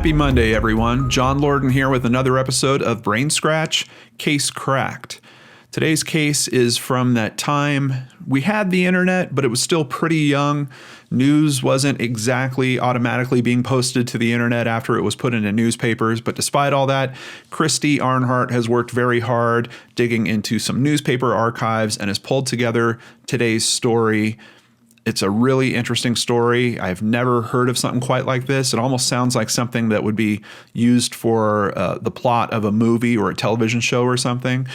Happy Monday, everyone. John Lorden here with another episode of Brain Scratch, Case Cracked. Today's case is from that time we had the internet, but it was still pretty young. News wasn't exactly automatically being posted to the internet after it was put into newspapers. But despite all that, Christy Arnhart has worked very hard digging into some newspaper archives and has pulled together today's story. It's a really interesting story. I've never heard of something quite like this. It almost sounds like something that would be used for the plot of a movie or a television show or something.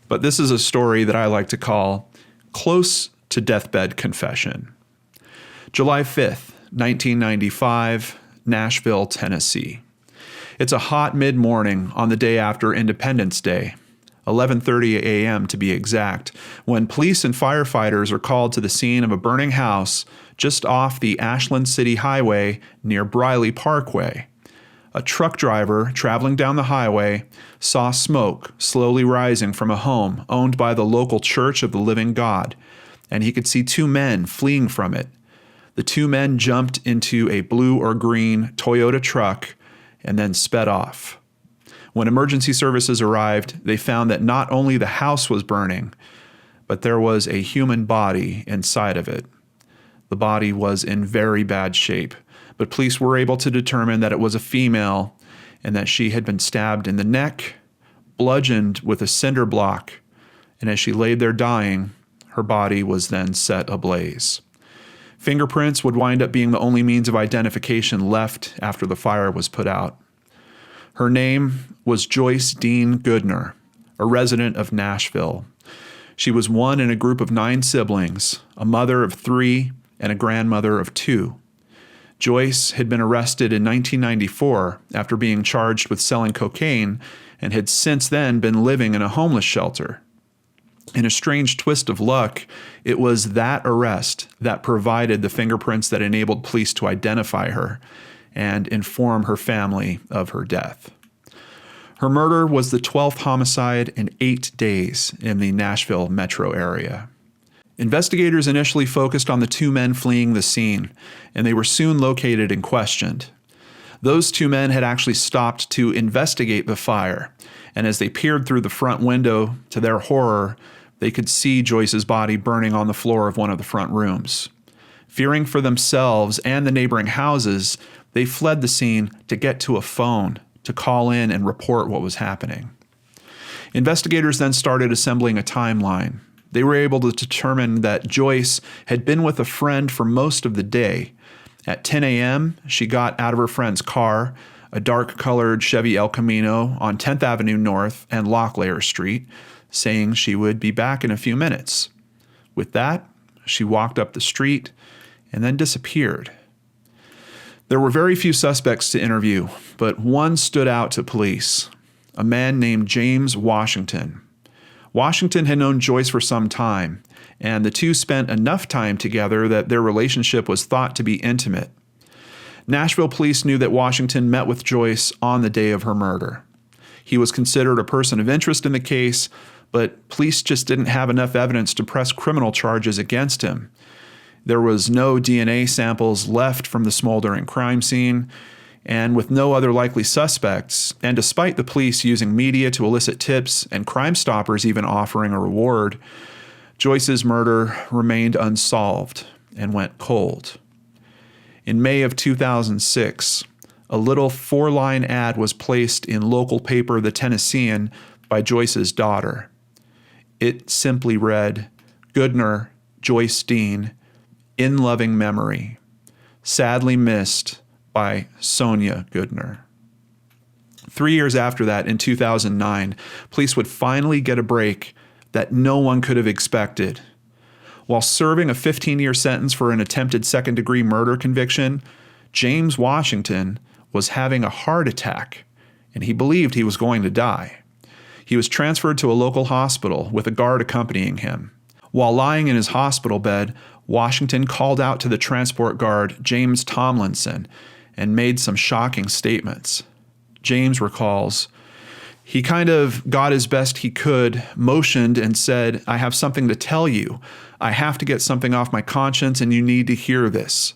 But this is a story that I like to call Close to Deathbed Confession. July 5th, 1995, Nashville, Tennessee. It's a hot mid-morning on the day after Independence Day. 11:30 a.m. to be exact, when police and firefighters are called to the scene of a burning house just off the Ashland City Highway near Briley Parkway. A truck driver traveling down the highway saw smoke slowly rising from a home owned by the local Church of the Living God, and he could see two men fleeing from it. The two men jumped into a blue or green Toyota truck and then sped off. When emergency services arrived, they found that not only the house was burning, but there was a human body inside of it. The body was in very bad shape, but police were able to determine that it was a female and that she had been stabbed in the neck, bludgeoned with a cinder block, and as she laid there dying, her body was then set ablaze. Fingerprints would wind up being the only means of identification left after the fire was put out. Her name was Joyce Dean Goodner, a resident of Nashville. She was one in a group of 9 siblings, a mother of 3 and a grandmother of 2. Joyce had been arrested in 1994 after being charged with selling cocaine and had since then been living in a homeless shelter. In a strange twist of luck, it was that arrest that provided the fingerprints that enabled police to identify her and inform her family of her death. Her murder was the 12th homicide in 8 days in the Nashville metro area. Investigators initially focused on the 2 men fleeing the scene, and they were soon located and questioned. Those 2 men had actually stopped to investigate the fire, and as they peered through the front window, to their horror, they could see Joyce's body burning on the floor of one of the front rooms. Fearing for themselves and the neighboring houses, they fled the scene to get to a phone to call in and report what was happening. Investigators then started assembling a timeline. They were able to determine that Joyce had been with a friend for most of the day. At 10 a.m., she got out of her friend's car, a dark-colored Chevy El Camino on 10th Avenue North and Locklear Street, saying she would be back in a few minutes. With that, she walked up the street and then disappeared. There were very few suspects to interview, but one stood out to police, a man named James Washington. Washington had known Joyce for some time, and the two spent enough time together that their relationship was thought to be intimate. Nashville police knew that Washington met with Joyce on the day of her murder. He was considered a person of interest in the case, but police just didn't have enough evidence to press criminal charges against him. There was no DNA samples left from the smoldering crime scene, and with no other likely suspects, and despite the police using media to elicit tips and Crime Stoppers even offering a reward, Joyce's murder remained unsolved and went cold. In May of 2006, a little 4-line ad was placed in local paper The Tennessean by Joyce's daughter. It simply read, "Goodner, Joyce Dean, in loving memory, sadly missed by Sonia Goodner." 3 years after that, in 2009, police would finally get a break that no one could have expected. While serving a 15-year sentence for an attempted second-degree murder conviction, James Washington was having a heart attack, and he believed he was going to die. He was transferred to a local hospital with a guard accompanying him. While lying in his hospital bed, Washington called out to the transport guard, James Tomlinson, and made some shocking statements. James recalls, "He kind of got as best he could, motioned and said, 'I have something to tell you. I have to get something off my conscience and you need to hear this.'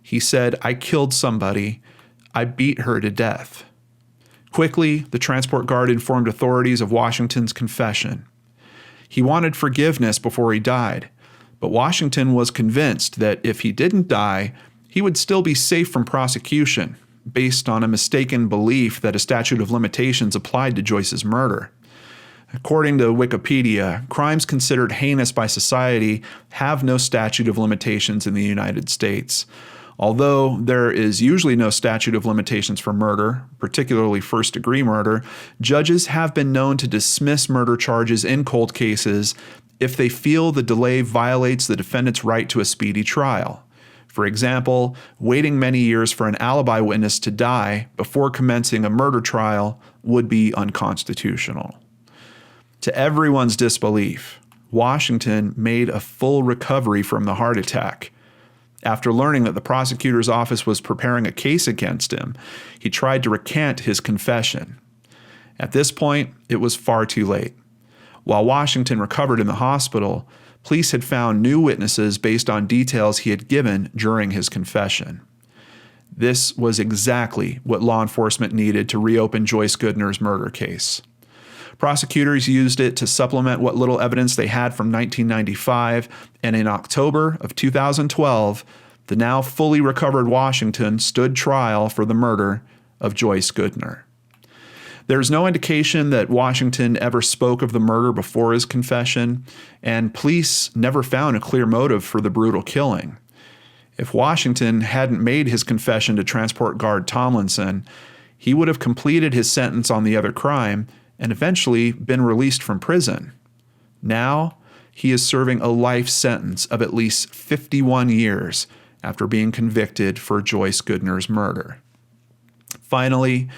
He said, 'I killed somebody. I beat her to death. Quickly, the transport guard informed authorities of Washington's confession. He wanted forgiveness before he died, but Washington was convinced that if he didn't die, he would still be safe from prosecution, based on a mistaken belief that a statute of limitations applied to Joyce's murder. According to Wikipedia, crimes considered heinous by society have no statute of limitations in the United States. Although there is usually no statute of limitations for murder, particularly first-degree murder, judges have been known to dismiss murder charges in cold cases if they feel the delay violates the defendant's right to a speedy trial. For example, waiting many years for an alibi witness to die before commencing a murder trial would be unconstitutional. To everyone's disbelief, Washington made a full recovery from the heart attack. After learning that the prosecutor's office was preparing a case against him, he tried to recant his confession. At this point, it was far too late. While Washington recovered in the hospital, police had found new witnesses based on details he had given during his confession. This was exactly what law enforcement needed to reopen Joyce Goodner's murder case. Prosecutors used it to supplement what little evidence they had from 1995, and in October of 2012, the now fully recovered Washington stood trial for the murder of Joyce Goodner. There's no indication that Washington ever spoke of the murder before his confession, and police never found a clear motive for the brutal killing. If Washington hadn't made his confession to transport guard Tomlinson, he would have completed his sentence on the other crime and eventually been released from prison. Now, he is serving a life sentence of at least 51 years after being convicted for Joyce Goodner's murder. Finally,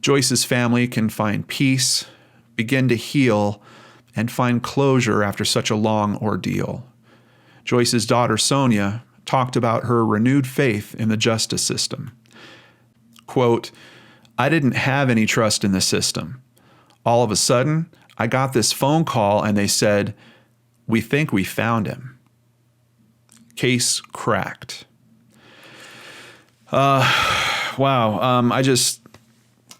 Joyce's family can find peace, begin to heal, and find closure after such a long ordeal. Joyce's daughter, Sonia, talked about her renewed faith in the justice system. Quote, "I didn't have any trust in the system. All of a sudden, I got this phone call and they said, 'We think we found him.'" Case cracked. Wow.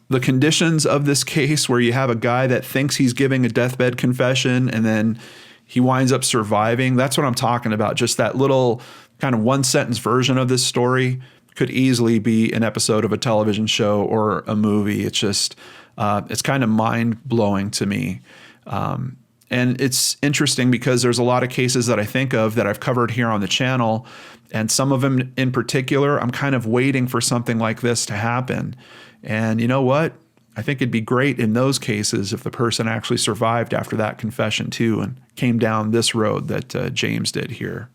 The conditions of this case where you have a guy that thinks he's giving a deathbed confession and then he winds up surviving, that's what I'm talking about. Just that little kind of one-sentence version of this story could easily be an episode of a television show or a movie. It's just, it's kind of mind-blowing to me. And it's interesting because there's a lot of cases that I think of that I've covered here on the channel, and some of them in particular, I'm kind of waiting for something like this to happen. And you know what? I think it'd be great in those cases if the person actually survived after that confession too and came down this road that James did here.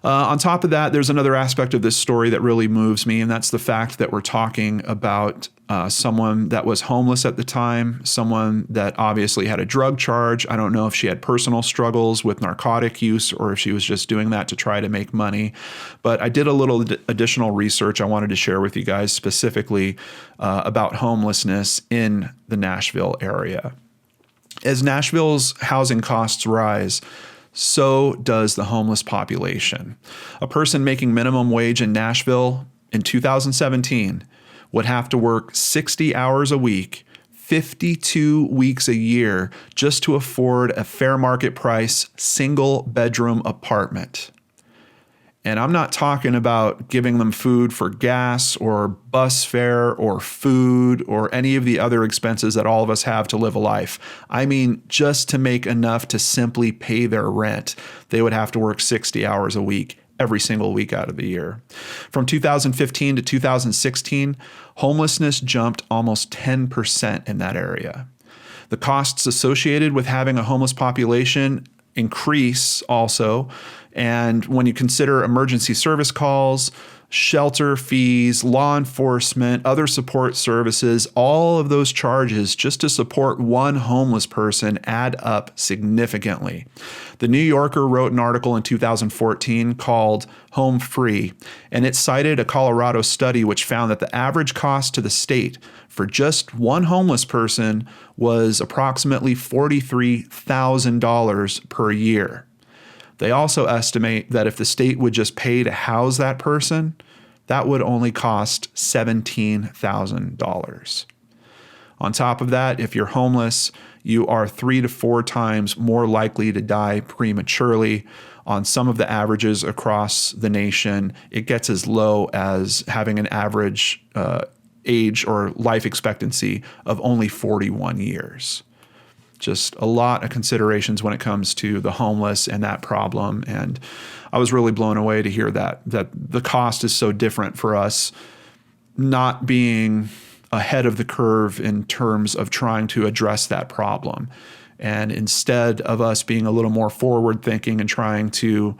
On top of that, there's another aspect of this story that really moves me, and that's the fact that we're talking about someone that was homeless at the time, someone that obviously had a drug charge. I don't know if she had personal struggles with narcotic use or if she was just doing that to try to make money. But I did a little additional research I wanted to share with you guys specifically about homelessness in the Nashville area. As Nashville's housing costs rise, so does the homeless population. A person making minimum wage in Nashville in 2017 would have to work 60 hours a week, 52 weeks a year, just to afford a fair market price single bedroom apartment. And I'm not talking about giving them food for gas or bus fare or food or any of the other expenses that all of us have to live a life. I mean, just to make enough to simply pay their rent, they would have to work 60 hours a week, every single week out of the year. From 2015 to 2016, homelessness jumped almost 10% in that area. The costs associated with having a homeless population increase also. And when you consider emergency service calls, shelter fees, law enforcement, other support services, all of those charges just to support one homeless person add up significantly. The New Yorker wrote an article in 2014 called Home Free, and it cited a Colorado study which found that the average cost to the state for just one homeless person was approximately $43,000 per year. They also estimate that if the state would just pay to house that person, that would only cost $17,000. On top of that, if you're homeless, you are 3 to 4 times more likely to die prematurely. On some of the averages across the nation, it gets as low as having an average age or life expectancy of only 41 years. Just a lot of considerations when it comes to the homeless and that problem. And I was really blown away to hear that the cost is so different for us, not being ahead of the curve in terms of trying to address that problem. And instead of us being a little more forward thinking and trying to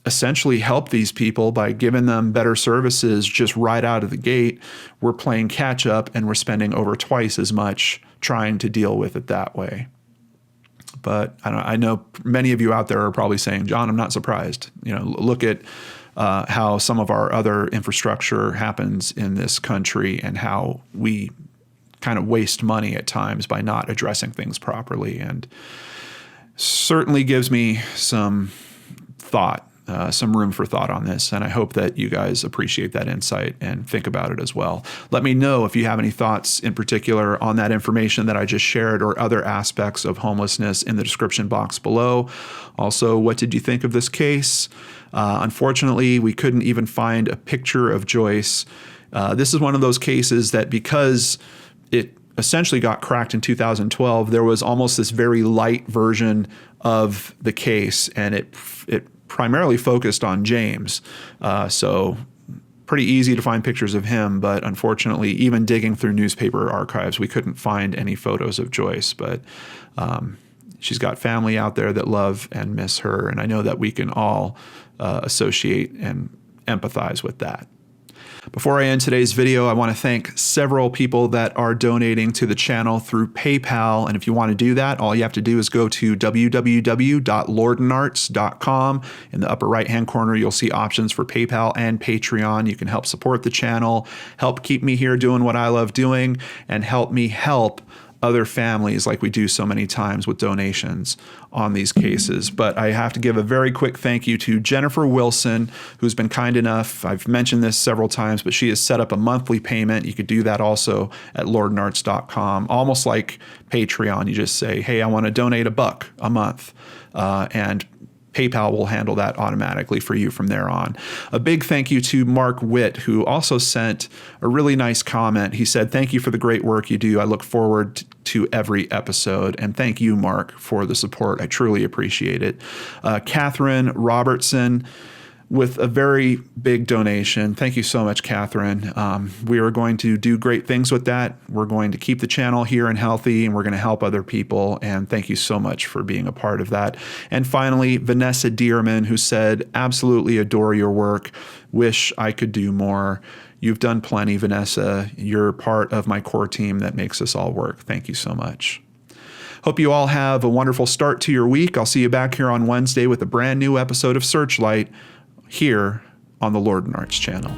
essentially help these people by giving them better services just right out of the gate, we're playing catch up and we're spending over twice as much trying to deal with it that way. But I know many of you out there are probably saying, John, I'm not surprised. Look at how some of our other infrastructure happens in this country and how we kind of waste money at times by not addressing things properly. And certainly gives me some thought. Some room for thought on this, and I hope that you guys appreciate that insight and think about it as well. Let me know if you have any thoughts in particular on that information that I just shared or other aspects of homelessness in the description box below. Also, what did you think of this case? Unfortunately, we couldn't even find a picture of Joyce. This is one of those cases that because it essentially got cracked in 2012, there was almost this very light version of the case, and it primarily focused on James. So pretty easy to find pictures of him, but unfortunately, even digging through newspaper archives, we couldn't find any photos of Joyce. But she's got family out there that love and miss her, and I know that we can all associate and empathize with that. Before I end today's video, I want to thank several people that are donating to the channel through PayPal. And if you want to do that, all you have to do is go to www.lordenarts.com. In the upper right-hand corner, you'll see options for PayPal and Patreon. You can help support the channel, help keep me here doing what I love doing, and help me help other families like we do so many times with donations on these cases. But I have to give a very quick thank you to Jennifer Wilson, who's been kind enough. I've mentioned this several times, but she has set up a monthly payment. You could do that also at lordenarts.com, almost like Patreon. You just say, hey, I want to donate $1 a month, and PayPal will handle that automatically for you from there on. A big thank you to Mark Witt, who also sent a really nice comment. He said, thank you for the great work you do. I look forward to every episode. And thank you, Mark, for the support. I truly appreciate it. Catherine Robertson with a very big donation. Thank you so much, Catherine. We are going to do great things with that. We're going to keep the channel here and healthy, and we're going to help other people. And thank you so much for being a part of that. And finally, Vanessa Dearman, who said, absolutely adore your work. Wish I could do more. You've done plenty, Vanessa. You're part of my core team that makes us all work. Thank you so much. Hope you all have a wonderful start to your week. I'll see you back here on Wednesday with a brand new episode of Searchlight here on the Lord and Arts channel.